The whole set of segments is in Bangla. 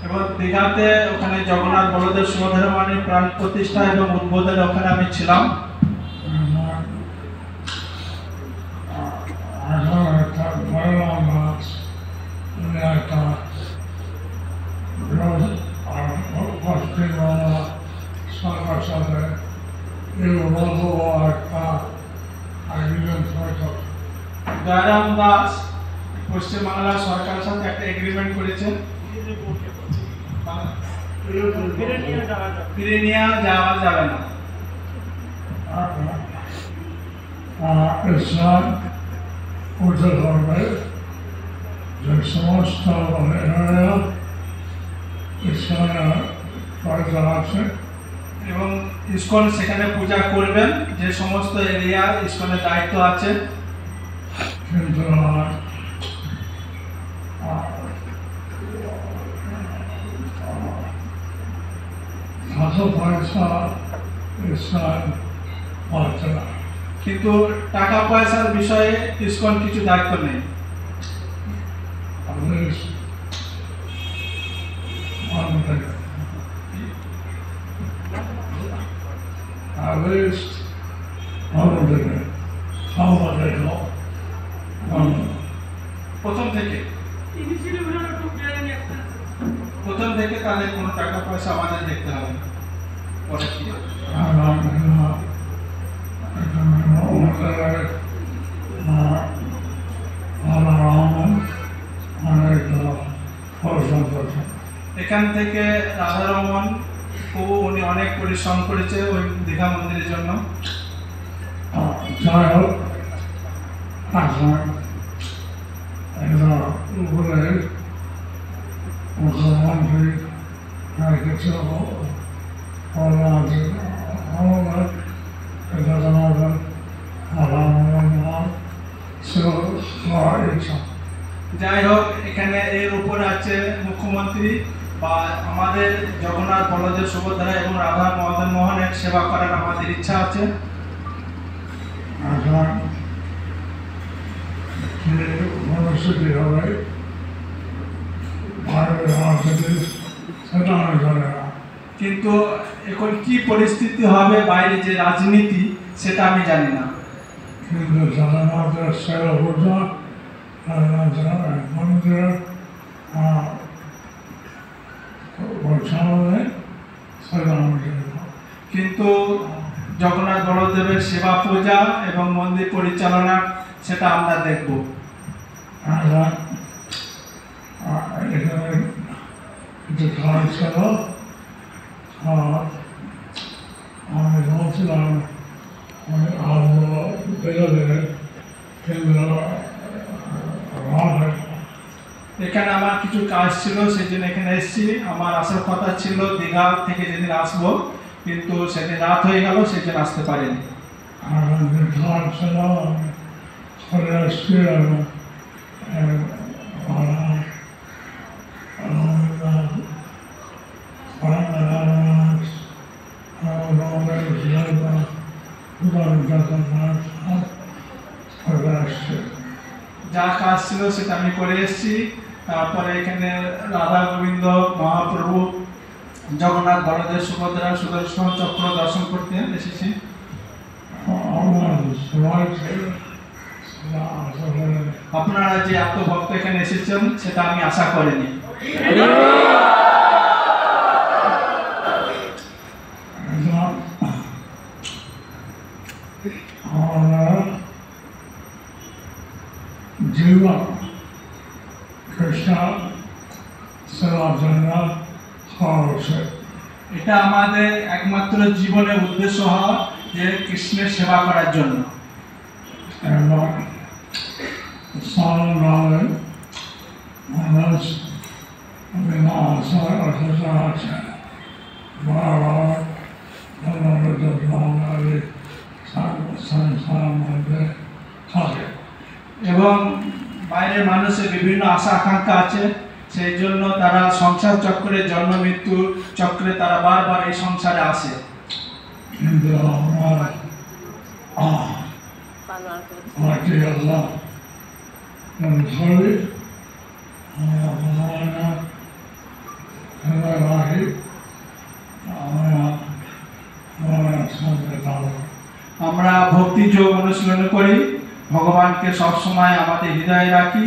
এবং দীঘাতে ওখানে জগন্নাথ বলদেব সুভদ্রা মায়ের প্রাণ প্রতিষ্ঠা এবং উদ্বোধনে ওখানে আমি ছিলাম। দয়ারাম দাস পশ্চিমবাংলা সরকারের সাথে একটা এগ্রিমেন্ট করেছেন, ফিরে নিয়ে যাওয়া যাবে না। ইসলাম উদ্ধার করবে যে সমস্ত ইসলামের পয়সা আছে এবং ইসকন সেখানে পূজা করবেন, যে সমস্ত এরিয়া ইসকনের দায়িত্ব আছে। কিন্তু টাকা পয়সা ইসলাম পাচ্ছে না, কিন্তু টাকা পয়সার বিষয়ে ইসকন কিছু দায়িত্ব নেই। প্রথম থেকে তাদের কোনো টাকা পয়সা আমাদের দেখতে হবে। পরে কি এখান থেকে রাধারমন উনি অনেক পরিশ্রম করেছে ওই দীঘা মন্দিরের জন্য। যাই হোক, উপরে মুখ্যমন্ত্রী কিছু যাই হোক, এখানে এর উপরে আছে মুখ্যমন্ত্রী বা আমাদের জগন্নাথ বলদেব সুভদ্রা এবং রাধা মদন মোহনের সেবা করার আমাদের ইচ্ছা আছে। মনস্বী হবে সেটা আমি জানি না, কিন্তু এখন কি পরিস্থিতি হবে বাইরে যে রাজনীতি সেটা আমি জানি না। কিন্তু জগন্নাথের সেবা পূজা মন্দিরের সেটা আমি জানি না। কিন্তু জগন্নাথ বলদেবের সেবা পূজা এবং মন্দির পরিচালনা সেটা আমরা দেখব। এখানে কিছু কাজ ছিল, আমি বলছিলাম আসবো বেরোলে, কিন্তু এখানে আমার কিছু কাজ ছিল, সেই জন্য এখানে এসেছি। আমার আসার কথা ছিল দীঘা থেকে যেদিন আসবো, কিন্তু সেদিন রাত হয়ে গেল, সেই জন্য আসতে পারিনি। কাজ ছিল আমি চলে এসছি এবং যা কাজ ছিল সেটা আমি করে এসেছি। তারপরে এখানে রাধা গোবিন্দ মহাপ্রভু জগন্নাথ বলদেব সুভদ্রা সুদর্শন চক্র দর্শন করতে এসেছি। আপনারা যে এত ভক্ত এখানে এসেছেন সেটা আমি আশা করিনি। জীবন কৃষ্ণ সেবার জন্য এটা আমাদের একমাত্র জীবনের উদ্দেশ্য হওয়া যে কৃষ্ণের সেবা করার জন্য। এবং সাধারণ মানুষ বিনা আশায় অসুস্থ আছে, বরাবর বাঙালি সংসারের মধ্যে থাকে এবং বাইরের মানুষের বিভিন্ন আশা আকাঙ্ক্ষা আছে, সেই জন্য তারা সংসার চক্রে, জন্ম মৃত্যু চক্রে তারা বারবার এই সংসারে আসে। কিন্তু আমার আমাকে আল্লাহ ধরে আমরা ভগবানের সেবা রাখি, আমরা ভগবানের সঙ্গে থাকবো। আমরা ভক্তি যোগ অনুশীলন করি, ভগবানকে সবসময় আমাদের হৃদয়ে রাখি,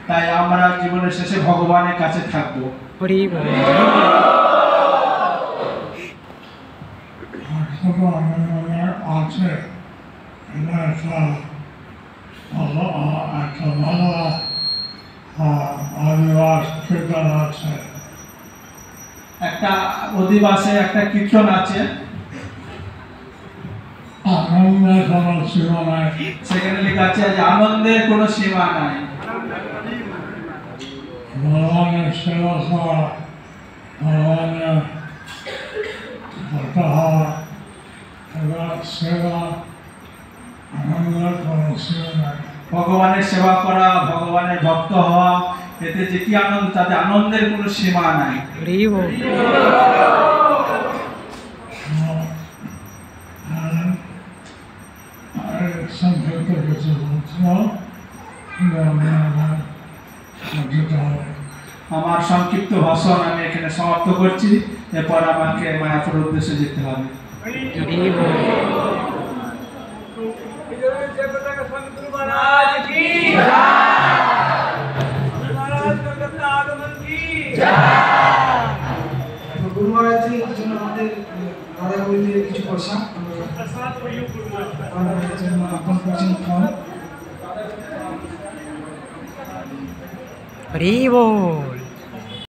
তাই আমরা জীবনের শেষে ভগবানের কাছে থাকব। ছোট আমাদের আছে, এটা একটা ভালো আদিবাস কীর্তন আছে। একটা অধিবাসে একটা কীর্তন আছে, আনন্দের কোনো সীমা নাই। সেখানে লেখা আছে যে আনন্দের কোনো সীমা নাই। ভগবানের সেবা করা, ভগবানের ভক্ত হওয়া, এবার সেবা আনন্দের কোনো সীমা নাই। ভগবানের সেবা করা, ভগবানের ভক্ত হওয়া, এতে যে কি আনন্দ, তাতে আনন্দের কোনো সীমা নাই। সংক্ষিপ্ত কিছু বলছিল, আমার সংক্ষিপ্ত ভাষণ আমি এখানে সমাপ্ত করছি, এরপর আমাকে মায়াপুর উদ্দেশ্যে যেতে হবে। গুরু মহারাজের জন্য আমাদের দাদা গোবিন্দের কিছু প্রসাদ আমাদের জন্য আপন করছেন ফল। হরি বল।